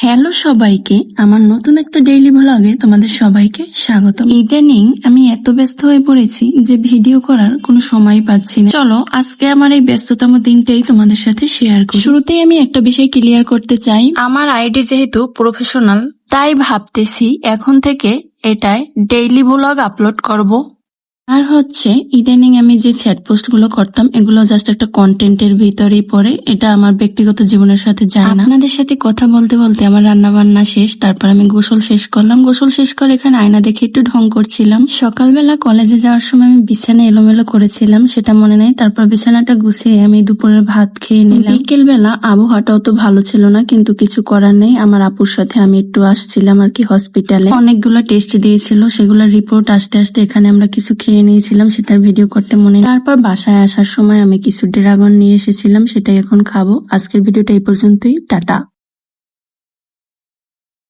Hello সবাইকে, আমার নতুন একটা ডেইলি ভ্লগে তোমাদের সবাইকে স্বাগত। ইদানিং আমি এত ব্যস্ত হয়ে পড়েছি যে ভিডিও করার কোনো সময় পাচ্ছি না। চলো আজকে আমার এই ব্যস্ততম দিনটাই তোমাদের সাথে শেয়ার করি। শুরুতেই আমি একটা বিষয় ক্লিয়ার করতে চাই, আমার আইডি যেহেতু প্রফেশনাল তাই ভাবতেছি এখন থেকে এটায় ডেইলি ভ্লগ আপলোড করব। আর হচ্ছে ইদানিং আমি যে চ্যাট পোস্ট গুলো করতাম এগুলো জাস্ট একটা কন্টেন্টের ভিতরেই পড়ে, এটা আমার ব্যক্তিগত জীবনের সাথে যায় না। আপনাদের সাথে কথা বলতে বলতে আমার রান্না বান্না শেষ, তারপর আমি গোসল শেষ করলাম। গোসল শেষ করে এখানে আয়না দেখে একটু ঢং করছিলাম। সকালবেলা কলেজে যাওয়ার সময় আমি বিছানা এলোমেলো করেছিলাম, সেটা মনে নেই। তারপর বিছানাটা গুছিয়ে আমি দুপুরের ভাত খেয়ে নিলাম। বিকেল বেলা আবহাওয়াটাও তো ভালো ছিল না, কিন্তু কিছু করার নেই। আমার আপুর সাথে আমি একটু আসছিলাম আর কি হসপিটালে। অনেকগুলো টেস্ট দিয়েছিল, সেগুলোর রিপোর্ট আসতে আসতে এখানে আমরা কিছু খেয়ে নিয়েছিলাম, সেটার ভিডিও করতে মনে নেই। তারপর বাসায় আসার সময় আমি কিছু ড্রাগন নিয়ে এসেছিলাম, সেটাই এখন খাবো। আজকের ভিডিওটা এই পর্যন্তই, টাটা।